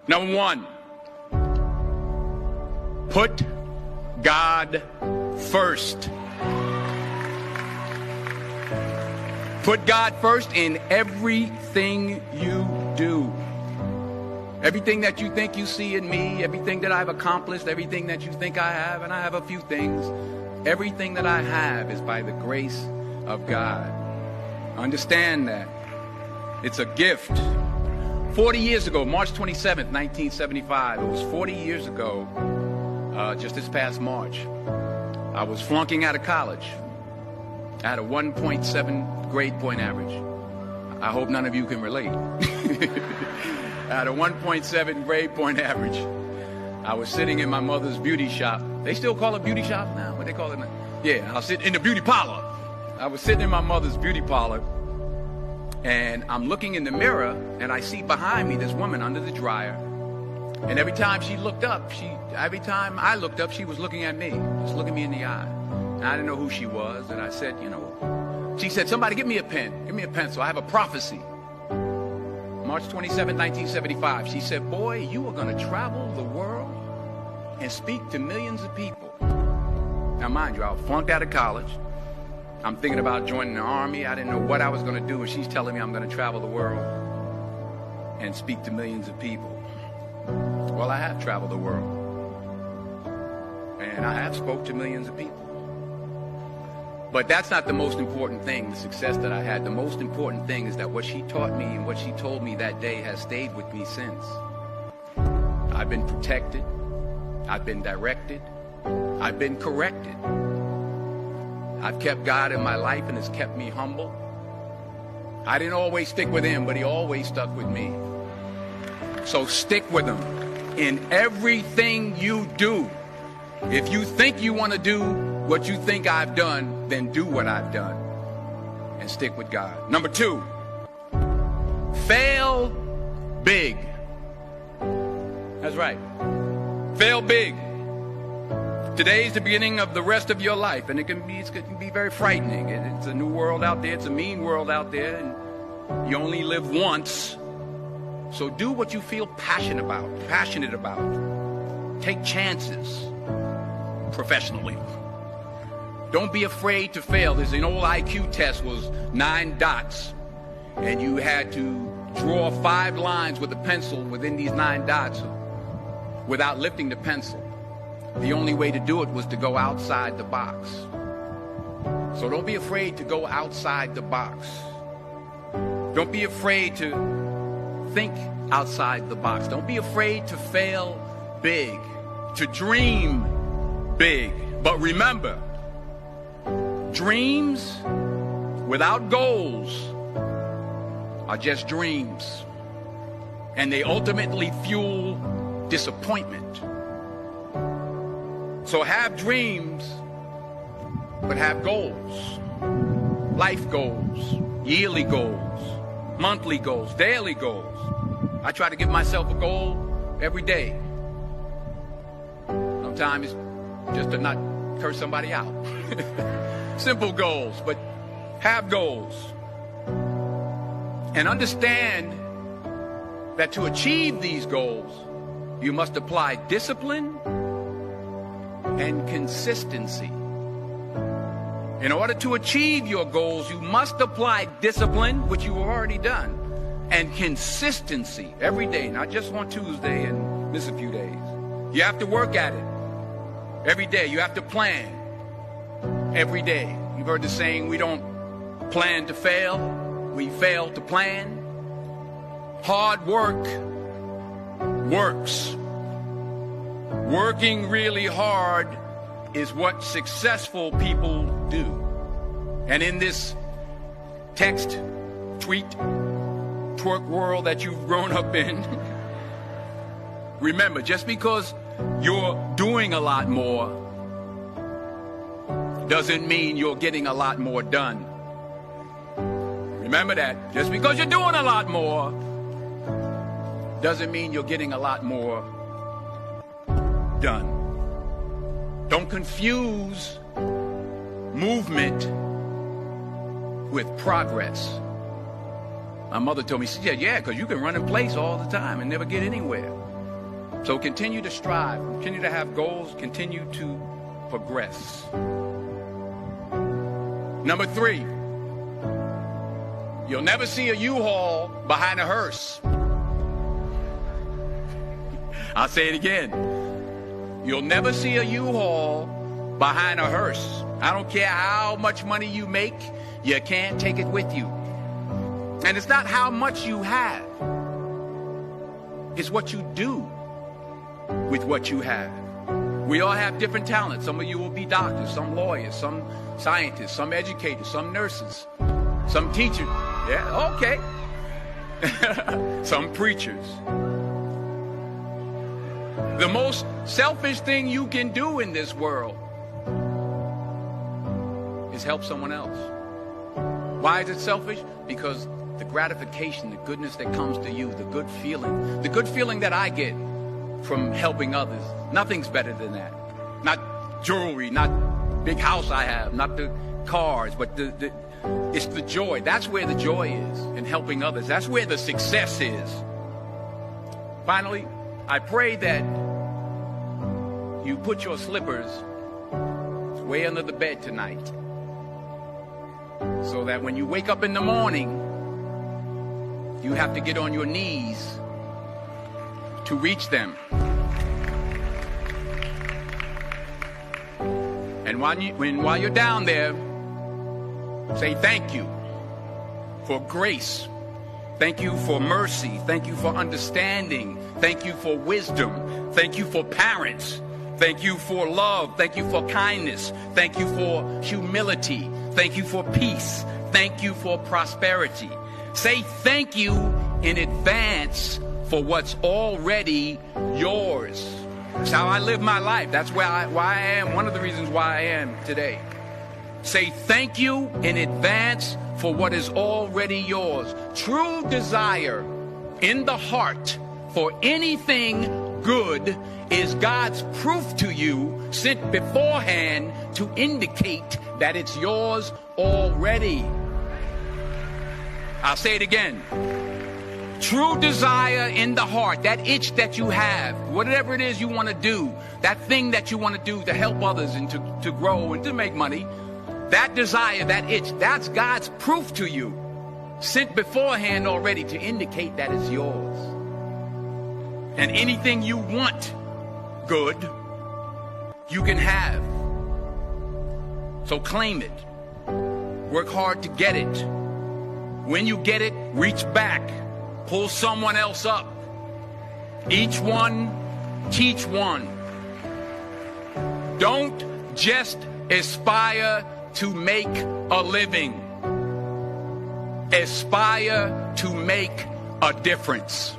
Number one, put God first. Put God first in everything you do. Everything that you think you see in me, everything that I've accomplished, everything that you think I have, and I have a few things, everything that I have is by the grace of God. Understand that. It's a gift. 40 years ago, March 27th, 1975, it was 40 years ago, just this past March, I was flunking out of college. I had a 1.7 grade point average. I hope none of you can relate. I had a 1.7 grade point average. I was sitting in my mother's beauty shop. They still call it beauty shop now? What they call it now? Yeah, I was sitting in the beauty parlor. I was sitting in my mother's beauty parlor, and I'm looking in the mirror, and I see behind me this woman under the dryer. And every time she looked up, every time I looked up, she was looking at me, just looking me in the eye. And I didn't know who she was, and I said, she said, somebody give me a pen, give me a pencil, I have a prophecy. March 27, 1975, she said, boy, you are going to travel the world and speak to millions of people. Now, mind you, I flunked out of college. I'm thinking about joining the army. I didn't know what I was going to do, and she's telling me I'm going to travel the world and speak to millions of people. Well, I have traveled the world, and I have spoke to millions of people. But that's not the most important thing, the success that I had. The most important thing is that what she taught me and what she told me that day has stayed with me since. I've been protected. I've been directed. I've been corrected. I've kept God in my life, and it's kept me humble. I didn't always stick with him, but he always stuck with me. So stick with him in everything you do. If you think you want to do what you think I've done, then do what I've done and stick with God. Number two, fail big. That's right. Fail big. Today's the beginning of the rest of your life, and it can be very frightening. It's a new world out there. It's a mean world out there, and you only live once. So do what you feel passionate about. Take chances professionally. Don't be afraid to fail. There's an old IQ test, was 9 dots, and you had to draw 5 lines with a pencil within these 9 dots without lifting the pencil. The only way to do it was to go outside the box. So don't be afraid to go outside the box. Don't be afraid to think outside the box. Don't be afraid to fail big, to dream big. But remember, dreams without goals are just dreams, and they ultimately fuel disappointment. So have dreams, but have goals. Life goals, yearly goals, monthly goals, daily goals. I try to give myself a goal every day. Sometimes it's just to not curse somebody out. Simple goals, but have goals. And understand that to achieve these goals, you must apply discipline and consistency. In order to achieve your goals, you must apply discipline, which you've already done, and consistency every day, not just on Tuesday and miss a few days. You have to work at it every day. You have to plan every day. You've heard the saying, we don't plan to fail, we fail to plan. Hard work works. Working really hard is what successful people do. And in this text, tweet, twerk world that you've grown up in, remember, just because you're doing a lot more doesn't mean you're getting a lot more done. Remember that. Just because you're doing a lot more doesn't mean you're getting a lot more done. Don't confuse movement with progress. My mother told me, she said, yeah, because you can run in place all the time and never get anywhere. So continue to strive, continue to have goals, continue to progress. Number 3, you'll never see a U-Haul behind a hearse. I'll say it again. You'll never see a U-Haul behind a hearse. I don't care how much money you make, you can't take it with you. And it's not how much you have. It's what you do with what you have. We all have different talents. Some of you will be doctors, some lawyers, some scientists, some educators, some nurses, some teachers. Yeah, okay. Some preachers. The most selfish thing you can do in this world is help someone else. Why is it selfish? Because the gratification, the goodness that comes to you, the good feeling that I get from helping others, nothing's better than that. Not jewelry, not big house I have, not the cars, but it's the joy. That's where the joy is, in helping others. That's where the success is. Finally, I pray that you put your slippers way under the bed tonight, so that when you wake up in the morning, you have to get on your knees to reach them. And while you're down there, say thank you for grace. Thank you for mercy. Thank you for understanding. Thank you for wisdom. Thank you for parents. Thank you for love. Thank you for kindness. Thank you for humility. Thank you for peace. Thank you for prosperity. Say thank you in advance for what's already yours. That's how I live my life. That's why I am. One of the reasons why I am today. Say thank you in advance for what is already yours. True desire in the heart for anything good is God's proof to you, sent beforehand to indicate that it's yours already. I'll say it again. True desire in the heart, that itch that you have, whatever it is you want to do, that thing that you want to do to help others and to grow and to make money, that desire, that itch, that's God's proof to you, sent beforehand already to indicate that it's yours. And anything you want good, you can have. So claim it. Work hard to get it. When you get it, reach back. Pull someone else up. Each one, teach one. Don't just aspire to make a living. Aspire to make a difference.